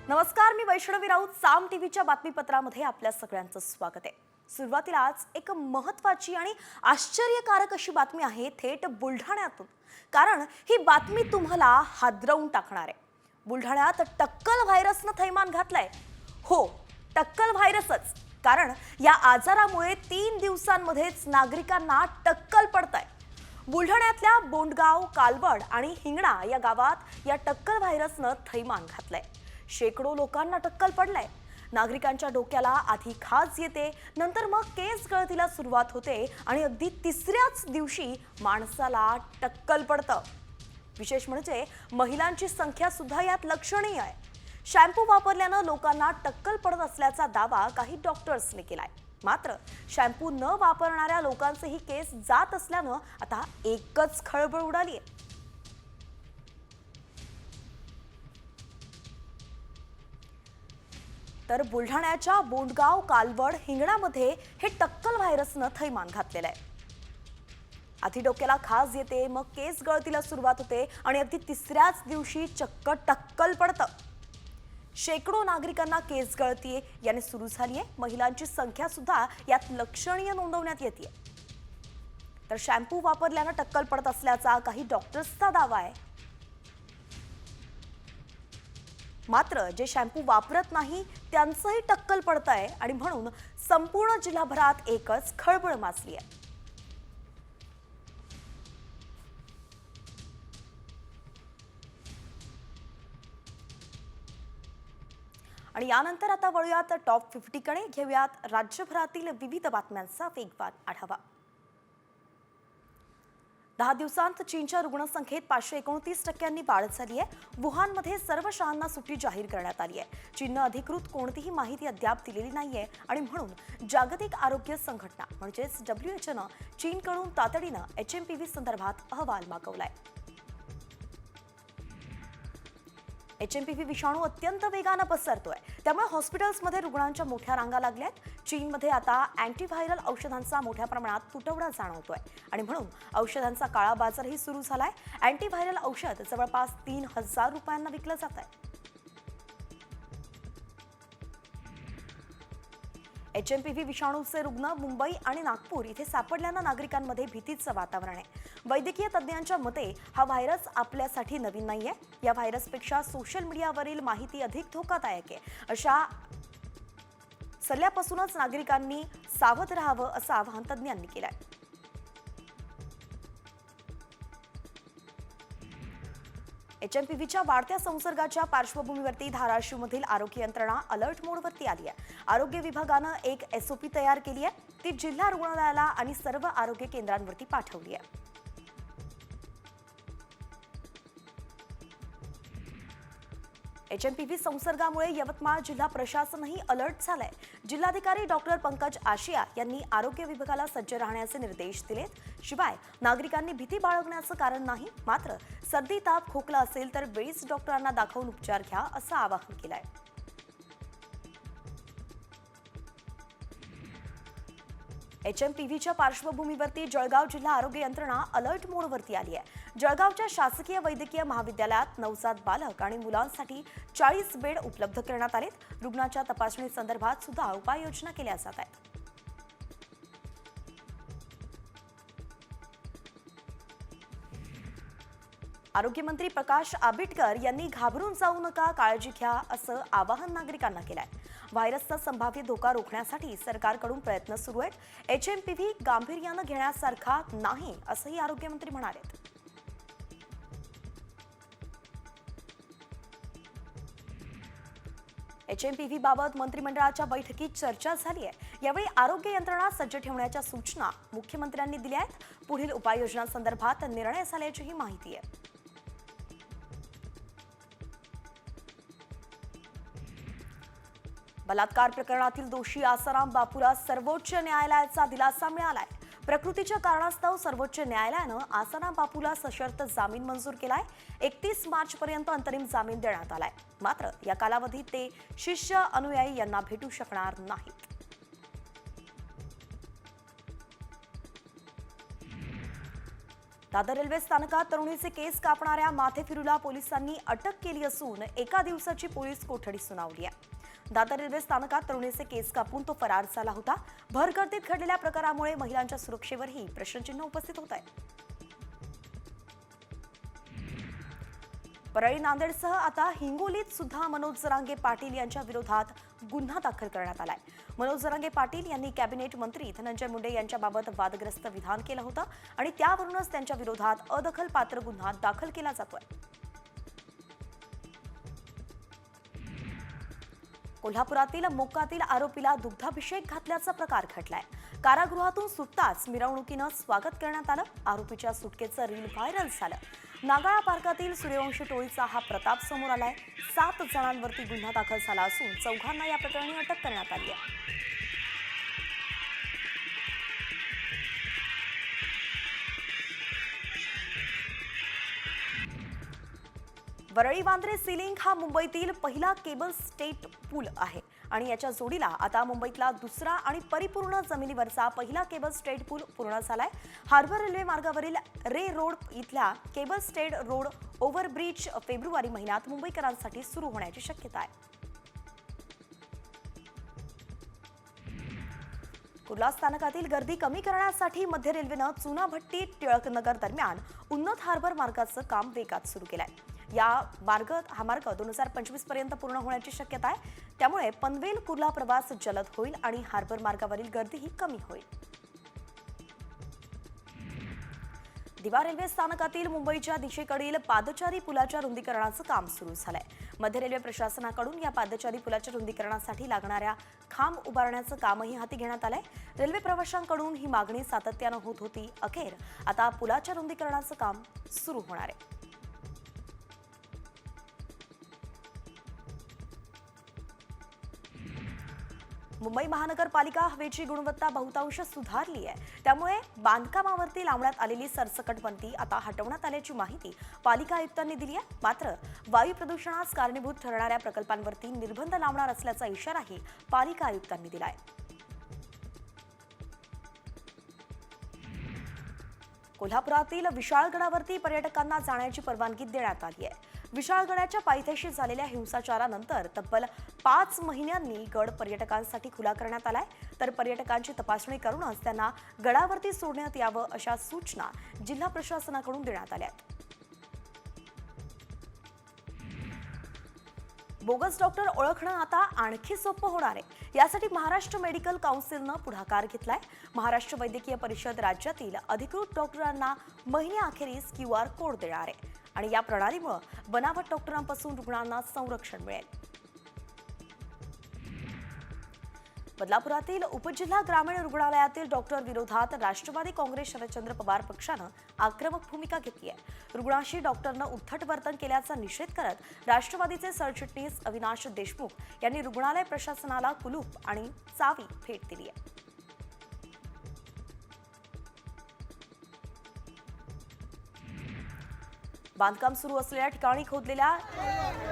नमस्कार, मी वैष्णवी राऊत. साम टीव्हीच्या बातमीपत्रामध्ये आपल्या सगळ्यांचं स्वागत आहे. सुरुवातीलाच एक महत्त्वाची आणि आश्चर्यकारक अशी बातमी आहे थेट बुलढाण्यातून. कारण ही बातमी तुम्हाला हादरवून टाकणार आहे. बुलढाण्यात टक्कल व्हायरसनं थैमान घातलंय. हो, टक्कल व्हायरसच. कारण या आजारामुळे 3 दिवसांमध्येच नागरिकांना टक्कल पडतंय. बुलढाण्यातल्या बोंडगाव, कालवड आणि हिंगणा या गावात या टक्कल व्हायरसनं थैमान घातलंय. शेकडो लोकांना टक्कल पडलंय. नागरिकांच्या डोक्याला आधी खाज येते, नंतर मग केस गळतीला सुरुवात होते आणि अगदी तिसऱ्याच दिवशी माणसाला टक्कल पडतं. विशेष म्हणजे महिलांची संख्या सुद्धा यात लक्षणीय आहे. शॅम्पू वापरल्यानं लोकांना टक्कल पडत असल्याचा दावा काही डॉक्टर्सने केलाय. मात्र शॅम्पू न वापरणाऱ्या लोकांचेही केस जात असल्यानं आता एकच खळबळ उडाली आहे. तर बुलढाण्याच्या बोंडगाव, कालवड, हिंगणामध्ये हे टक्कल व्हायरसनं थैमान घातलेलं आहे. आधी डोक्याला खाज येते, मग केस गळतीला सुरुवात होते आणि अगदी तिसऱ्याच दिवशी चक्क टक्कल पडतं. शेकडो नागरिकांना केस गळती याने सुरू झाली आहे. महिलांची संख्या सुद्धा यात लक्षणीय नोंदवण्यात येते. तर शॅम्पू वापरल्यानं टक्कल पडत असल्याचा काही डॉक्टर्सचा दावा आहे. मात्र जे शॅम्पू वापरत नाही त्यांचंही टक्कल पडतंय आणि म्हणून संपूर्ण जिल्हाभरात एकच खळबळ माजली आहे. आणि यानंतर आता वळूयात टॉप 50 कडे. घेऊयात राज्यभरातील विविध बातम्यांचा वेगवान आढावा. 10 दिवसांत चीनच्या रुग्णसंख्येत 529% वाढ झाली आहे. वुहानमध्ये सर्व शाळांना सुट्टी जाहीर करण्यात आली आहे. चीननं अधिकृत कोणतीही माहिती अद्याप दिलेली नाहीये आणि म्हणून जागतिक आरोग्य संघटना म्हणजेच WHO चीनकडून तातडीनं HMPV संदर्भात अहवाल मागवलाय. HMPV विषाणू अत्यंत वेगानं पसरतोय, त्यामुळे हॉस्पिटल्समध्ये रुग्णांच्या मोठ्या रांगा लागल्यात. चीनमध्ये आता अँटीव्हायरल औषधांचा मोठ्या प्रमाणात तुटवडा जाणवतोय आणि म्हणून औषधांचा काळा बाजारही सुरू झालाय. अँटीव्हायरल औषध जवळपास 3000 रुपयांना विकलं जात आहे. HMPV विषाणूचे रुग्ण मुंबई आणि नागपूर इथे सापडल्यानं नागरिकांमध्ये भीतीचं वातावरण आहे. वैद्यकीय तज्ज्ञांच्या मते हा व्हायरस आपल्यासाठी नवीन नाहीये. या व्हायरसपेक्षा सोशल मीडियावरील माहिती अधिक धोकादायक आहे. अशा सल्ल्यापासूनच नागरिकांनी सावध राहावं असं आवाहन तज्ज्ञांनी केलंय. HMPVच्या वाढत्या संसर्गाच्या पार्श्वभूमीवरती धाराशिवमधील आरोग्य यंत्रणा अलर्ट मोडवरती आली आहे. आरोग्य विभागानं एक SOP तयार केली आहे. ती जिल्हा रुग्णालयाला आणि सर्व आरोग्य केंद्रांवरती पाठवली आहे. HMPV संसर्गामुळे यवतमाळ जिल्हा प्रशासनही अलर्ट झालंय. जिल्हाधिकारी डॉक्टर पंकज आशिया यांनी आरोग्य विभागाला सज्ज राहण्याचे निर्देश दिलेत. शिवाय नागरिकांनी भीती बाळगण्याचं कारण नाही, मात्र सर्दी, ताप, खोकला असेल तर वेळीच डॉक्टरांना दाखवून उपचार घ्या असं आवाहन केलंय. HMPVच्या पार्श्वभूमीवरती जळगाव जिल्हा आरोग्य यंत्रणा अलर्ट मोडवरती आली आहे. जळगावच्या शासकीय वैद्यकीय महाविद्यालयात नवजात बालक आणि मुलांसाठी 40 बेड उपलब्ध करण्यात आलेत. रुग्णाच्या तपासणी संदर्भात सुद्धा उपाययोजना केल्या जात आहेत. आरोग्यमंत्री प्रकाश आंबेडकर यांनी घाबरून जाऊ नका, काळजी घ्या असं आवाहन नागरिकांना केलंय. व्हायरसचा संभाव्य धोका रोखण्यासाठी सरकारकडून प्रयत्न सुरू आहेत. HMPV गांभीर्यानं घेण्यासारखा नाही असंही आरोग्यमंत्री म्हणाले. HMPV बाबत मंत्रिमंडळाच्या बैठकीत चर्चा झाली आहे. यावेळी आरोग्य यंत्रणा सज्ज ठेवण्याच्या सूचना मुख्यमंत्र्यांनी दिल्या आहेत. पुढील उपाययोजनांसंदर्भात निर्णय झाल्याचीही माहिती आहे. बलात्कार प्रकरणातील दोषी आसाराम बापूला सर्वोच्च न्यायालयाचा दिलासा मिळालाय. प्रकृतीच्या कारणास्तव सर्वोच्च न्यायालयानं आसाराम बापूला सशर्त जामीन मंजूर केलाय. 31 मार्चपर्यंत अंतरिम जामीन देण्यात आलाय. मात्र या कालावधीत ते शिष्य अनुयायी यांना भेटू शकणार नाहीत. दादर रेल्वे स्थानकात तरुणीचे केस कापणाऱ्या माथेफिरूला पोलिसांनी अटक केली असून एका दिवसाची पोलीस कोठडी सुनावली आहे। दादर रेल्वे स्थानकात तरुणीचे केस कापून तो फरार झाला होता। भरगर्दीत घडलेल्या प्रकारामुळे महिलांच्या सुरक्षेवरही प्रश्नचिन्ह उपस्थित होत आहे। परळी नांदेडसह आता हिंगोलीत सुद्धा मनोज जरांगे पाटील यांच्या विरोधात गुन्हा दाखल करण्यात आलाय। मनोज जरांगे पाटील यांनी कॅबिनेट मंत्री धनंजय मुंडे यांच्याबाबत वादग्रस्त विधान केलं होतं आणि त्यावरूनच त्यांच्या विरोधात अदखलपात्र गुन्हा दाखल केला जातोय। कोल्हापुरातील मोक्कातील आरोपीला दुग्धाभिषेक घातल्याचा प्रकार घडलाय। कारागृहातून सुटताच मिरवणुकीनं स्वागत करण्यात आलं। आरोपीच्या सुटकेचं रील व्हायरल झालं। नागाळा पार्कातील सूर्यवंशी टोळीचा हा प्रताप समोर आलाय। 7 जणांवरती गुन्हा दाखल झाला असून 4घांना या प्रकरणी अटक करण्यात आली आहे। वरळी वांद्रे सीलिंग हा मुंबईतील पहिला केबल स्टेट पूल आहे आणि याच्या जोडीला आता मुंबईतला दुसरा आणि परिपूर्ण जमिनीवरचा पहिला केबल स्टेट पूल पूर्ण झालाय। हार्बर रेल्वे मार्गावरील रे रोड इथल्या cable stayed road overbridge February महिन्यात मुंबईकरांसाठी सुरू होण्याची शक्यता आहे। कुर्ला स्थानकातील गर्दी कमी करण्यासाठी मध्य रेल्वेनं चुनाभट्टी टिळकनगर दरम्यान उन्नत हार्बर मार्गाचं काम वेगात सुरू केलंय। हा मार्ग 2025 पर्यंत पूर्ण होण्याची शक्यता आहे। त्यामुळे पनवेल कुर्ला प्रवास जलद होईल आणि हार्बर मार्गावरील गर्दीही कमी होईल। दिवा रेल्वे स्थानकातील मुंबईच्या दिशेकडील पादचारी पुलाच्या रुंदीकरणाचं काम सुरू झालंय। मध्य रेल्वे प्रशासनाकडून या पादचारी पुलाच्या रुंदीकरणासाठी लागणाऱ्या खांब उभारण्याचं कामही हाती घेण्यात आलंय। रेल्वे प्रवाशांकडून ही मागणी सातत्यानं होत होती। अखेर आता पुलाच्या रुंदीकरणाचं काम सुरू होणार आहे। मुंबई महानगरपालिका हवेची गुणवत्ता बहुतांश सुधारली आहे। त्यामुळे बांधकामावरती लावण्यात आलेली सरसकट बंदी आता हटवण्यात आल्याची माहिती पालिका आयुक्तांनी दिली आहे। मात्र वायू प्रदूषणास कारणीभूत ठरणाऱ्या प्रकल्पांवरती निर्बंध लावणार असल्याचा इशाराही पालिका आयुक्तांनी दिलाय। कोल्हापुरातील विशाळगडावरती पर्यटकांना जाण्याची परवानगी देण्यात आली आहे। विशाळगडाच्या पायथ्याशी झालेल्या हिंसाचारानंतर तब्बल 5 महिन्यांनी गड पर्यटकांसाठी खुला करण्यात आलाय। तर पर्यटकांची तपासणी करूनच त्यांना गडावरती सोडण्यात यावं अशा सूचना जिल्हा प्रशासनाकडून देण्यात आल्या आहेत। बोगस डॉक्टर ओळखणं आता आणखी सोपं होणार आहे। यासाठी महाराष्ट्र मेडिकल काउन्सिलनं पुढाकार घेतलाय। महाराष्ट्र वैद्यकीय परिषद राज्यातील अधिकृत डॉक्टरांना महिन्याअखेरीस QR कोड देणार आहे आणि या प्रणालीमुळे बनावट डॉक्टरांपासून रुग्णांना संरक्षण मिळेल। बदलापुरातील उपजिल्हा ग्रामीण रुग्णालयातील डॉक्टर विरोधात राष्ट्रवादी काँग्रेस शरदचंद्र पवार पक्षानं आक्रमक भूमिका घेतली आहे। रुग्णाशी डॉक्टरनं उद्धट वर्तन केल्याचा निषेध करत राष्ट्रवादीचे सरचिटणीस अविनाश देशमुख यांनी रुग्णालय प्रशासनाला कुलूप आणि चावी भेट दिली आहे। बांधकाम सुरू असलेल्या ठिकाणी खोदलेल्या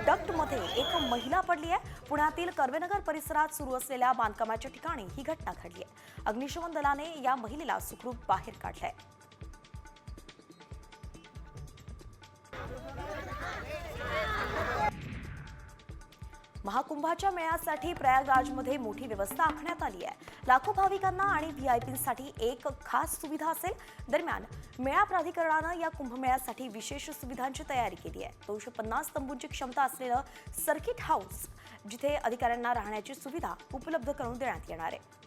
डक्टमध्ये एक महिला पडली आहे। पुण्यातील कर्वेनगर परिसरात सुरू असलेल्या बांधकामाच्या ठिकाणी ही घटना घडली आहे। अग्निशमन दलाने या महिलेला सुखरूप बाहेर काढलंय। महाकुंभाच्या मेळ्यासाठी प्रयागराजमध्ये मोठी व्यवस्था आखण्यात आली आहे। लाखो भाविकांना आणि व्हीआयपींसाठी एक खास सुविधा असेल। दरम्यान मेळा प्राधिकरणानं या कुंभमेळ्यासाठी विशेष सुविधांची तयारी केली आहे। 250 तंबूंची क्षमता असलेलं सर्किट हाऊस जिथे अधिकाऱ्यांना राहण्याची सुविधा उपलब्ध करून देण्यात येणार आहे।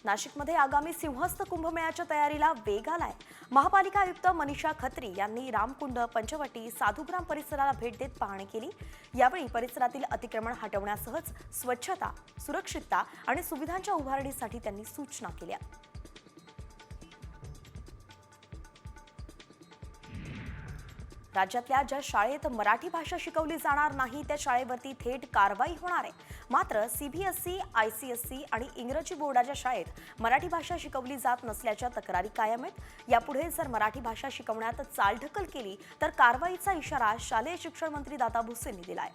नाशिकमध्ये आगामी सिंहस्थ कुंभमेळ्याच्या तयारीला वेग आलाय। महापालिका आयुक्त मनीषा खत्री यांनी रामकुंड, पंचवटी, साधुग्राम परिसराला भेट देत पाहणी केली। यावेळी परिसरातील अतिक्रमण हटवण्यासहच स्वच्छता, सुरक्षितता आणि सुविधांच्या उभारणीसाठी त्यांनी सूचना केल्या। राज्यातल्या ज्या शाळेत मराठी भाषा शिकवली जाणार नाही त्या शाळेवरती थेट कारवाई होणार आहे। मात्र CBSE, ICSE आणि इंग्रजी बोर्डाच्या शाळेत मराठी भाषा शिकवली जात नसल्याच्या तक्रारी कायम आहेत। यापुढे जर मराठी भाषा शिकवण्यात चालढकल केली तर कारवाईचा इशारा शालेय शिक्षण मंत्री दादा भुसेंनी दिलाय।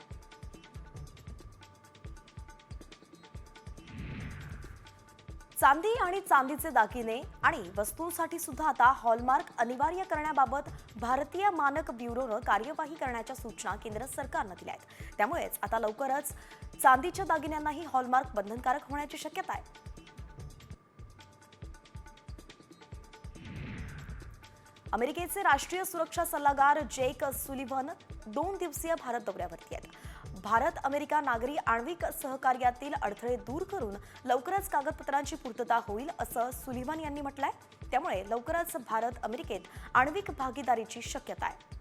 चांदी आणि चांदीचे दागिने आणि वस्तूंसाठी सुद्धा आता हॉलमार्क अनिवार्य करण्याबाबत भारतीय मानक ब्युरोनं कार्यवाही करण्याच्या सूचना केंद्र सरकारनं दिल्या आहेत. त्यामुळेच आता लवकरच चांदीच्या दागिन्यांनाही हॉलमार्क बंधनकारक होण्याची शक्यता आहे. अमेरिकेचे राष्ट्रीय सुरक्षा सल्लागार जेक सुलिव्हन 2 दिवसीय भारत दौऱ्यावरती आहेत. भारत अमेरिका नागरी आण्विक सहकार्यातील अडथळे दूर करून लवकरच कागदपत्रांची पूर्तता होईल असं सुलिव्हन यांनी म्हटलंय. त्यामुळे लवकरच भारत अमेरिकेत आण्विक भागीदारीची शक्यता आहे.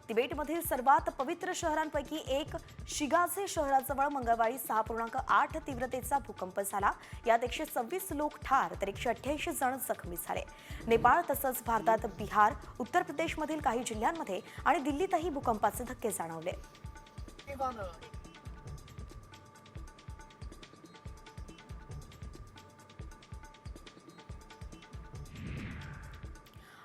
तिबेटमधील सर्वात पवित्र शहरांपैकी एक शिगासे शहराजवळ मंगळवारी 6.8 तीव्रतेचा भूकंप झाला. यात 126 लोक ठार तर 188 जण जखमी झाले. नेपाळ तसंच भारतात बिहार, उत्तर प्रदेशमधील काही जिल्ह्यांमध्ये आणि दिल्लीतही भूकंपाचे धक्के जाणवले.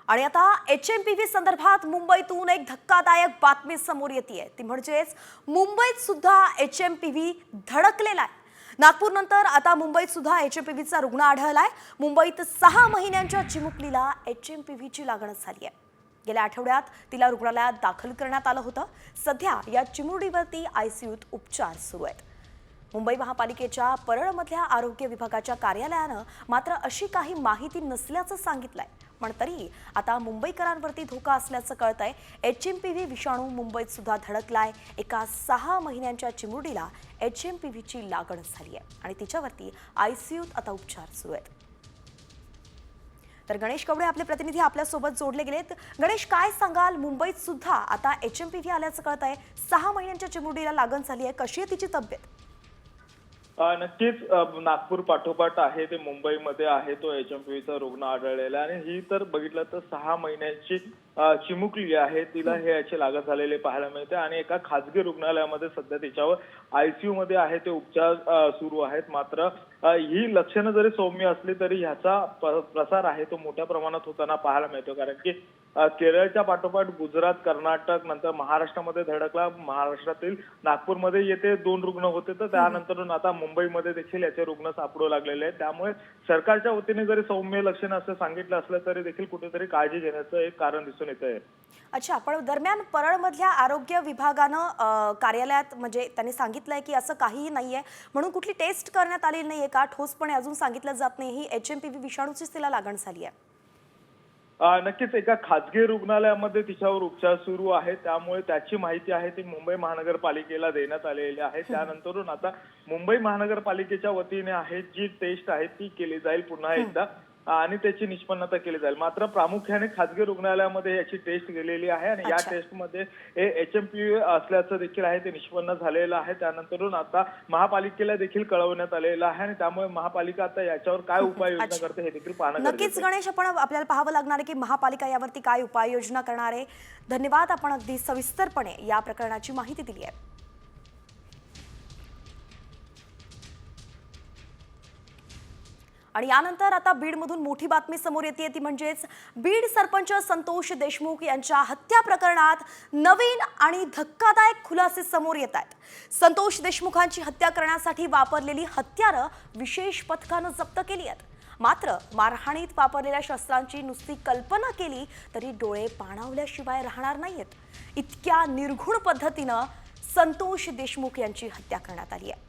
आणि आता HMPV संदर्भात मुंबईतून एक धक्कादायक बातमी समोर येतेय. ती म्हणजेच मुंबईत सुद्धा HMPV धडकलेला आहे. नागपूरनंतर आता मुंबईत सुद्धा HMPVचा रुग्ण आढळलाय. मुंबईत 6 महिन्यांच्या चिमुकलीला HMPVची लागण झाली आहे. गेल्या आठवड्यात तिला रुग्णालयात दाखल करण्यात आलं होतं. सध्या या चिमुरडीवरती ICUत उपचार सुरू आहेत. मुंबई महापालिकेच्या परळमधल्या आरोग्य विभागाच्या कार्यालयानं मात्र अशी काही माहिती नसल्याचं सांगितलंय. पण तरी आता मुंबईकरांवरती धोका असल्याचं कळतंय. HMPV विषाणू मुंबईत सुद्धा धडकलाय. एका 6 महिन्यांच्या चिमुरडीला HMPVची लागण झाली आहे आणि तिच्यावरती ICUत आता उपचार सुरू आहेत. तर गणेश कवडे आपले प्रतिनिधी आपल्यासोबत जोडले गेलेत. गणेश, काय सांगाल? मुंबईत सुद्धा आता HMPV आल्याचं कळतंय. 6 महिन्यांच्या चिमुरडीला लागण झाली आहे. कशी आहे तिची तब्येत? नक्कीच नागपूर पाठोपाठ आहे ते मुंबईमध्ये आहे तो HMPVचा रुग्ण आढळलेला आणि ही तर बघितलं तर 6 महिन्यांची चिमुकली आहे. तिला हे याचे लागण झालेले पाहायला मिळते आणि एका खासगी रुग्णालयामध्ये सध्या तिच्यावर ICU मध्ये आहे ते उपचार सुरू आहेत. मात्र ही लक्षणं जरी सौम्य असली तरी ह्याचा प्रसार आहे तो मोठ्या प्रमाणात होताना पाहायला मिळतो. कारण की केरळच्या पाठोपाठ गुजरात, कर्नाटक नंतर महाराष्ट्रामध्ये धडकला. महाराष्ट्रातील नागपूरमध्ये येथे 2 रुग्ण होते तर त्यानंतर आता मुंबईमध्ये देखील याचे रुग्ण सापडू लागलेले आहेत. त्यामुळे सरकारच्या वतीने जरी सौम्य लक्षणं असं सांगितलं असलं तरी देखील कुठेतरी काळजी घेण्याचं एक कारण दिसून येत आहे. अच्छा, पण दरम्यान परळमधल्या आरोग्य विभागानं कार्यालयात म्हणजे त्यांनी सांगितलंय की असं काहीही नाहीये म्हणून कुठली टेस्ट करण्यात आलेली नाहीये का? ठोसपणे अजून सांगितलं जात नाही ही HMPV विषाणूचीच तिला लागण झाली आहे. नक्कीच एका खासगी रुग्णालयामध्ये तिच्यावर उपचार सुरू आहे. त्यामुळे त्याची माहिती आहे ती मुंबई महानगरपालिकेला देण्यात आलेली आहे. त्यानंतरून आता मुंबई महानगरपालिकेच्या वतीने आहे जी टेस्ट आहे ती केली जाईल पुन्हा एकदा आणि त्याची निष्पन्नता केली जाईल. मात्र प्रामुख्याने खासगी रुग्णालयामध्ये याची टेस्ट गेलेली आहे आणि या टेस्टमध्ये HMPV असल्याचं देखील आहे ते निष्पन्न झालेलं आहे. त्यानंतरून आता महापालिकेला देखील कळवण्यात आलेलं आहे आणि त्यामुळे महापालिका आता याच्यावर काय उपाययोजना करते हे देखील पाहणं गरजेचं आहे. नक्कीच गणेश, आपण आपल्याला पाहावं लागणार आहे की महापालिका यावरती काय उपाययोजना करणार आहे. धन्यवाद, आपण अगदी सविस्तरपणे या प्रकरणाची माहिती दिली आहे. आणि यानंतर आता बीडमधून मोठी बातमी समोर येते. ती म्हणजेच बीड सरपंच संतोष देशमुख यांच्या हत्या प्रकरणात नवीन आणि धक्कादायक खुलासे समोर येत आहेत. संतोष देशमुखांची हत्या करण्यासाठी वापरलेली हत्यारं विशेष पथकानं जप्त केली आहेत. मात्र मारहाणीत वापरलेल्या शस्त्रांची नुसती कल्पना केली तरी डोळे पाणावल्याशिवाय राहणार नाहीत. इतक्या निर्घुण पद्धतीनं संतोष देशमुख यांची हत्या करण्यात आली आहे.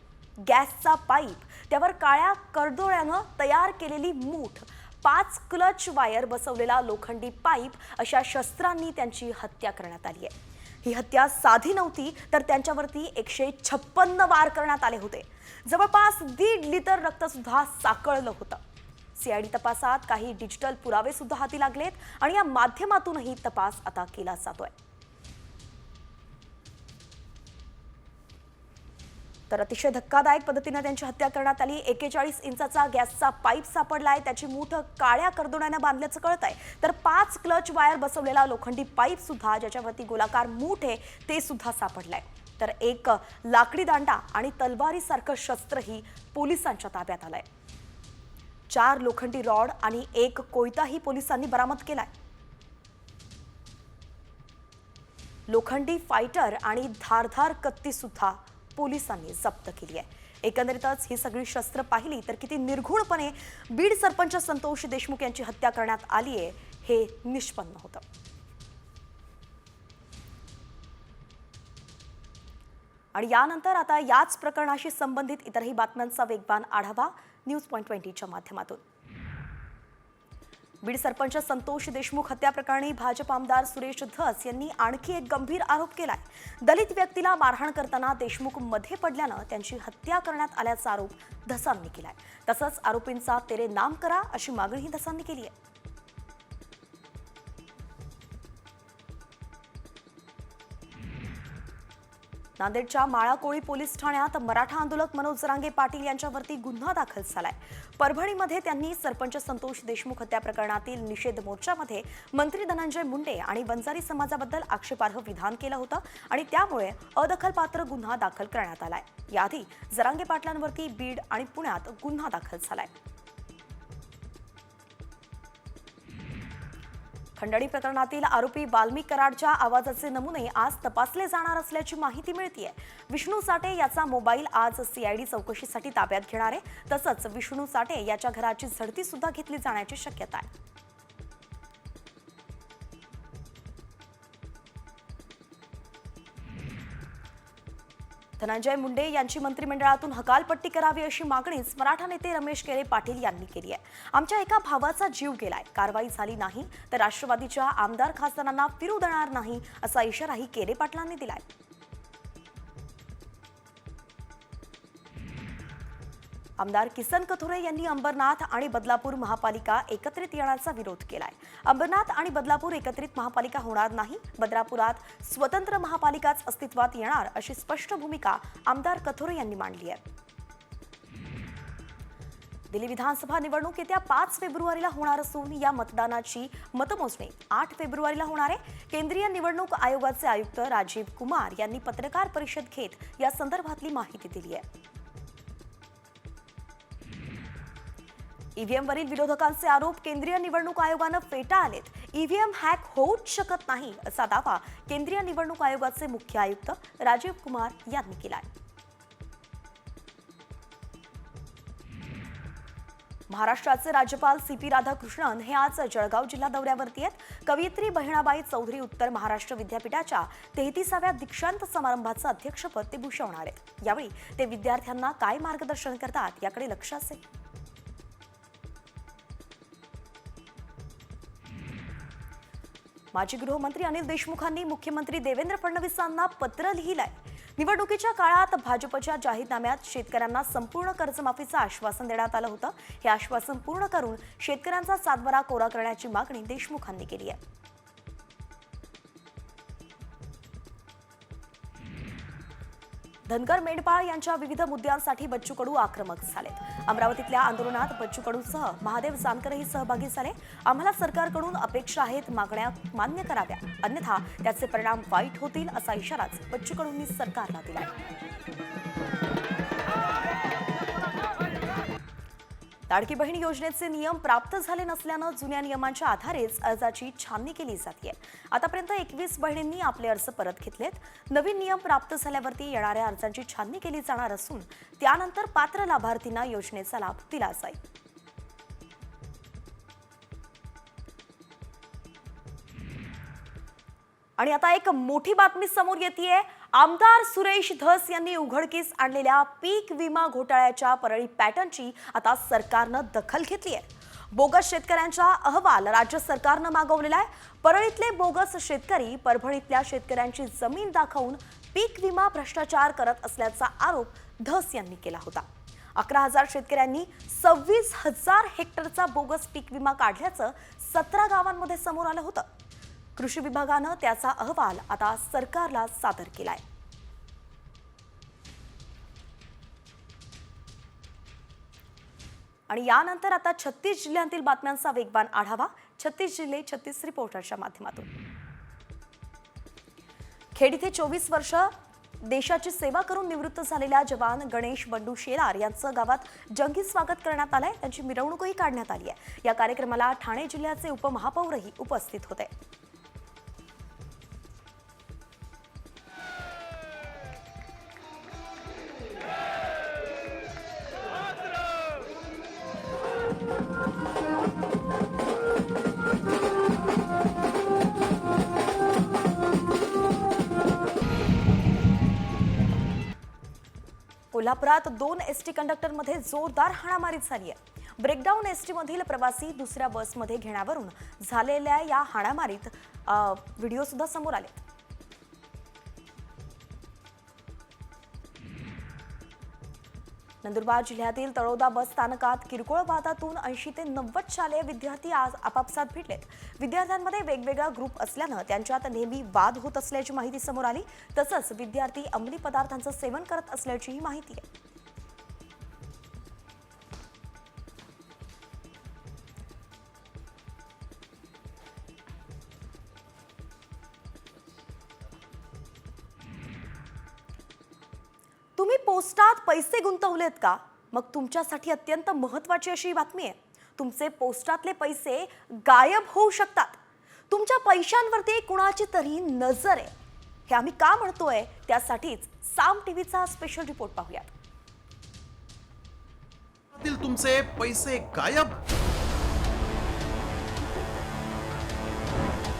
गॅसचा पाईप, त्यावर काळ्या कर्दोळ्यानं तयार केलेली मूठ, 5 क्लच वायर बसवलेला लोखंडी पाईप अशा शस्त्रांनी त्यांची हत्या करण्यात आली आहे. ही हत्या साधी नव्हती तर त्यांच्यावरती 156 वार करण्यात आले होते. जवळपास 1.5 लिटर रक्त सुद्धा साकळलं होतं. CID तपासात काही डिजिटल पुरावे सुद्धा हाती लागलेत आणि या माध्यमातूनही तपास आता केला जातोय. तर अतिशय धक्कादायक पद्धतीने त्यांची हत्या करण्यात आली. 41 इंचाचा गॅसचा पाईप सापडलाय. त्याची मूठ काळ्या कर्दोण्यानं बांधल्याचं कळतंय. तर 5 क्लच वायर बसवलेला लोखंडी पाईप सुद्धा ज्याच्यावरती गोलाकार मूठ आहे ते सुद्धा सापडलाय. तर एक लाकडी दांडा आणि तलवारीसारखं शस्त्रही पोलिसांच्या ताब्यात आलंय. 4 लोखंडी रॉड आणि 1 कोयताही पोलिसांनी बरामद केलाय. लोखंडी फायटर आणि धारधार कत्ती सुद्धा पोलिसांनी जप्त केली आहे. एकंदरीतच ही सगळी शस्त्र पाहिली तर किती निर्घुणपणे बीड सरपंच संतोष देशमुख यांची हत्या करण्यात आली आहे हे निष्पन्न होतं. आणि यानंतर आता याच प्रकरणाशी संबंधित इतरही बातम्यांचा वेगवान आढावा News.20च्या माध्यमातून. बीड सरपंच संतोष देशमुख हत्या प्रकरणी भाजप आमदार सुरेश धस यांनी आणखी एक गंभीर आरोप केलाय. दलित व्यक्तीला मारहाण करताना देशमुख मध्ये पडल्यानं त्यांची हत्या करण्यात आल्याचा आरोप धसांनी केलाय. तसंच आरोपींचा तेरे नाम करा अशी मागणीही धसांनी केली आहे. नांदेडच्या माळाकोळी पोलीस ठाण्यात मराठा आंदोलक मनोज जरांगे पाटील यांच्यावरती गुन्हा दाखल झालाय. परभणीमध्ये त्यांनी सरपंच संतोष देशमुख हत्या प्रकरणातील निषेध मोर्चामध्ये मंत्री धनंजय मुंडे आणि वंजारी समाजाबद्दल आक्षेपार्ह विधान केलं होतं आणि त्यामुळे अदखलपात्र गुन्हा दाखल करण्यात आलाय. याआधी जरांगे पाटलांवरती बीड आणि पुण्यात गुन्हा दाखल झालाय. खंडणी प्रकरणातील आरोपी वाल्मिक कराडच्या आवाजाचे नमुने आज तपासले जाणार असल्याची माहिती मिळतेय. विष्णू साठे याचा मोबाईल आज सीआयडी चौकशीसाठी ताब्यात घेणार आहे. तसंच विष्णू साठे याच्या घराची झडती सुद्धा घेतली जाण्याची शक्यता आहे. धनंजय मुंडे यांची मंत्रिमंडळातून हकालपट्टी करावी अशी मागणीच मराठा नेते रमेश केरे पाटील यांनी केली आहे. आमच्या एका भावाचा जीव गेलाय, कारवाई झाली नाही तर राष्ट्रवादीच्या आमदार खासदारांना फिरू देणार नाही असा इशाराही केरे पाटलांनी दिलाय. आमदार किसन कथोरे यांनी अंबरनाथ आणि बदलापूर महापालिका एकत्रित येण्याचा विरोध केलाय. अंबरनाथ आणि बदलापूर एकत्रित महापालिका होणार नाही, बदलापुरात स्वतंत्र महापालिकाच अस्तित्वात येणार अशी स्पष्ट भूमिका आमदार कथोरे यांनी मांडली आहे. दिल्ली विधानसभा निवडणूक येत्या 5 फेब्रुवारीला होणार असून या मतदानाची मतमोजणी 8 फेब्रुवारीला होणार आहे. केंद्रीय निवडणूक आयोगाचे आयुक्त राजीव कुमार यांनी पत्रकार परिषद घेत या संदर्भातली माहिती दिली आहे. ईव्हीएमवरील विरोधकांचे आरोप केंद्रीय निवडणूक आयोगानं फेटाळलेत. ईव्हीएम हॅक होऊच शकत नाही असा दावा केंद्रीय निवडणूक आयोगाचे मुख्य आयुक्त राजीव कुमार यांनी केलाय. महाराष्ट्राचे राज्यपाल CP राधाकृष्णन हे आज जळगाव जिल्हा दौऱ्यावरती आहेत. कवयित्री बहिणाबाई चौधरी उत्तर महाराष्ट्र विद्यापीठाच्या 33व्या दीक्षांत समारंभाचं अध्यक्षपद ते भूषवणार आहेत. यावेळी ते विद्यार्थ्यांना काय मार्गदर्शन करतात याकडे लक्ष असेल. माजी गृहमंत्री अनिल देशमुखांनी मुख्यमंत्री देवेंद्र फडणवीसांना पत्र लिहिलंय. निवडणुकीच्या काळात भाजपच्या जाहीरनाम्यात शेतकऱ्यांना संपूर्ण कर्जमाफीचं आश्वासन देण्यात आलं होतं. हे आश्वासन पूर्ण करून शेतकऱ्यांचा सातबारा कोरा करण्याची मागणी देशमुखांनी केली आहे. धनगर मेंढपाळ यांच्या विविध मुद्द्यांसाठी बच्चू कडू आक्रमक झालेत. अमरावतीतल्या आंदोलनात बच्चू कडूसह महादेव जानकरही सहभागी झाले. आम्हाला सरकारकडून अपेक्षा आहेत, मागण्या मान्य कराव्या, अन्यथा त्याचे परिणाम वाईट होतील असा इशाराच बच्चू कडूंनी सरकारला दिलाय. लाडकी बहीण योजनेचे नियम प्राप्त झाले नसल्यानं जुन्या नियमांच्या आधारेच अर्जाची छाननी केली जाते. आतापर्यंत 21 बहिणींनी आपले अर्ज परत घेतलेत. नवीन नियम प्राप्त झाल्यावरती येणाऱ्या अर्जांची छाननी केली जाणार असून त्यानंतर पात्र लाभार्थींना योजनेचा लाभ दिला जाईल. आणि आता एक मोठी बातमी समोर येतेय. आमदार सुरेश धस यांनी उघडकीस आणलेल्या पीक विमा घोटाळ्याच्या परळी पॅटर्नची आता सरकारनं दखल घेतली आहे. बोगस शेतकऱ्यांचा अहवाल राज्य सरकारनं मागवलेला आहे. परळीतले बोगस शेतकरी परभणीतल्या शेतकऱ्यांची जमीन दाखवून पीक विमा भ्रष्टाचार करत असल्याचा आरोप धस यांनी केला होता. 11,000 शेतकऱ्यांनी 26,000 हेक्टरचा बोगस पीक विमा काढल्याचं 17 गावांमध्ये समोर आलं होतं. कृषी विभागानं त्याचा अहवाल आता सरकारला सादर केलाय. आणि यानंतर आता 36 जिल्ह्यांतील बातम्यांचा वेगवान आढावा 36 जिल्हे 36 रिपोर्टरच्या माध्यमातून. खेड इथे 24 वर्ष देशाची सेवा करून निवृत्त झालेल्या जवान गणेश बंडू शेलार यांचं गावात जंगी स्वागत करण्यात आलंय. त्यांची मिरवणूकही काढण्यात आली आहे. या कार्यक्रमाला ठाणे जिल्ह्याचे उपमहापौरही उपस्थित होते. कोल्हापुरात 2 एसटी कंडक्टरमध्ये जोरदार हाणामारी झाली आहे. ब्रेकडाऊन एसटी मधील प्रवासी दुसऱ्या बसमध्ये घेण्यावरून झालेल्या या हाणामारीत व्हिडिओ सुद्धा समोर आले. नंदुरबार जिल्ह्यातील तळोदा बस स्थानकात किरकोळ वादातून 80 ते 90 शालेय विद्यार्थी आज आपापसात भिडलेत. विद्यार्थ्यांमध्ये वेगवेगळा ग्रुप असल्यानं त्यांच्यात नेहमी वाद होत असल्याची माहिती समोर आली. तसंच विद्यार्थी अंमली पदार्थांचं सेवन करत असल्याचीही माहिती आहे. तुम्ही पोस्टात पैसे गुंतवलेत का? मग तुमच्यासाठी अत्यंत महत्त्वाची अशी बातमी आहे. तुमचे पोस्टातले पैसे गायब होऊ शकतात. तुमच्या पैशांवरती कुणाची तरी नजर आहे. हे आम्ही का म्हणतोय त्यासाठीच साम टीव्हीचा स्पेशल रिपोर्ट पाहूया. तुमचे पैसे गायब.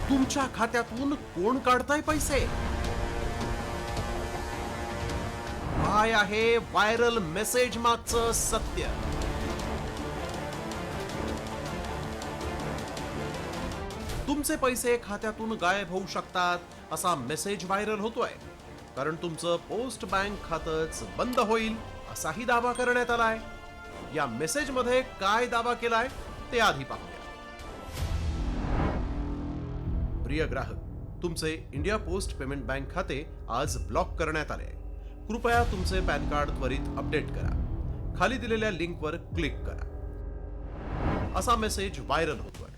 तुमच्या खात्यातून कोण काढताय पैसे? काय आहे व्हायरल मेसेज मागचं सत्य? तुमचे पैसे खात्यातून गायब होऊ शकतात असा मेसेज व्हायरल होतोय, कारण तुमचं पोस्ट बँक खातंच बंद होईल असाही दावा करण्यात आलाय. या मेसेज मध्ये काय दावा केलाय ते आधी पाहूया. प्रिय ग्राहक, तुमचे इंडिया पोस्ट पेमेंट बँक खाते आज ब्लॉक करण्यात आले. कृपया तुमचे पॅन कार्ड त्वरित अपडेट करा. खाली दिलेल्या लिंकवर क्लिक करा असा मेसेज व्हायरल होतोय.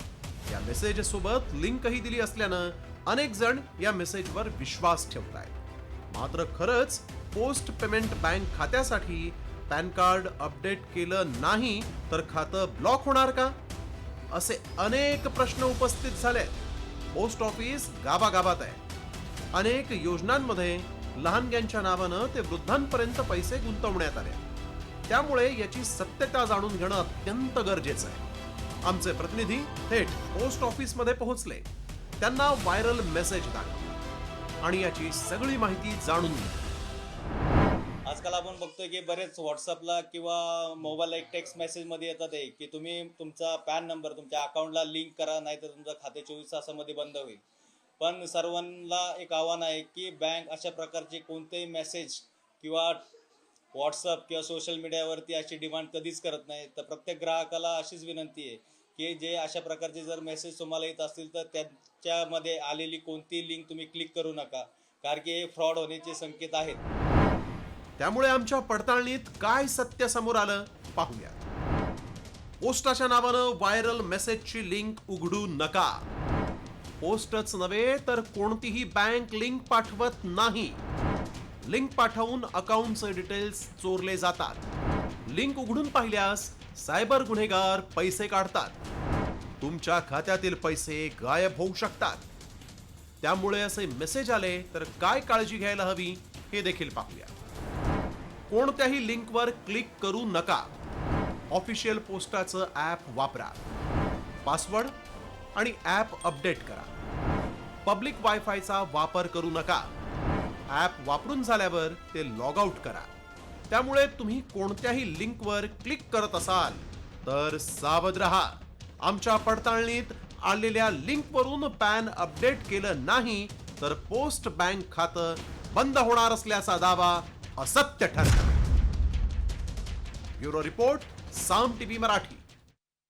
या मेसेज सोबत लिंकही दिली असल्यानं अनेक जण या मेसेजवर विश्वास ठेवतायत. मात्र खरंच पोस्ट पेमेंट बँक खात्यासाठी पॅन कार्ड अपडेट केलं नाही तर खातं ब्लॉक होणार का? असे अनेक प्रश्न उपस्थित झाले. पोस्ट ऑफिस गावागावात आहे. अनेक योजनांमध्ये लहानग्यांच्या नावानं ते वृद्धांपर्यंत पैसे गुंतवण्यात आले. त्यामुळे याची सत्यता जाणून घेणं अत्यंत गरजेचं आहे. आमचे प्रतिनिधी थेट पोस्ट ऑफिस मध्ये पोहोचले. त्यांना व्हायरल मेसेज दाखवला आणि याची सगळी माहिती जाणून घेतली. आजकाल आपण बघतोय की बरेच व्हॉट्सअपला किंवा मोबाईलला एक टेक्स्ट मेसेज मध्ये येतात आहे की तुम्ही तुमचा पॅन नंबर तुमच्या अकाउंटला लिंक करा, नाहीतर तुमचं खाते 24 तासामध्ये बंद होईल. पण सर्वांना एक आव्हान आहे की बँक अशा प्रकारचे कोणतेही मेसेज किंवा व्हॉट्सअप किंवा सोशल मीडियावरती अशी डिमांड कधीच करत नाही. तर प्रत्येक ग्राहकाला अशीच विनंती आहे की जे अशा प्रकारचे जर मेसेज तुम्हाला येत असतील तर त्याच्यामध्ये आलेली कोणतीही लिंक तुम्ही क्लिक करू नका, कारण की हे फ्रॉड होण्याचे संकेत आहेत. त्यामुळे आमच्या पडताळणीत काय सत्य समोर आलं पाहूया. पोस्टाच्या नावानं व्हायरल मेसेजची लिंक उघडू नका. पोस्टच नव्हे तर कोणतीही बँक लिंक पाठवत नाही. लिंक पाठवून अकाउंटचे डिटेल्स चोरले जातात. लिंक उघडून पाहिल्यास सायबर गुन्हेगार पैसे काढतात. तुमच्या खात्यातील पैसे गायब होऊ शकतात. त्यामुळे असे मेसेज आले तर काय काळजी घ्यायला हवी हे देखील पाहूया. कोणत्याही लिंकवर क्लिक करू नका. ऑफिशियल पोस्टाचं ॲप वापरा. पासवर्ड आणि ॲप अपडेट करा. पब्लिक वायफायचा वापर करू नका. ॲप वापरून झाल्यावर ते लॉग आउट करा. त्यामुळे तुम्ही कोणत्याही लिंकवर क्लिक करत असाल तर सावध रहा. आमच्या पडताळणीत आलेल्या लिंकवरून पॅन अपडेट केलं नाही तर पोस्ट बँक खातं बंद होणार असल्याचा दावा असत्य ठरला. ब्युरो रिपोर्ट, साम टीव्ही मराठी.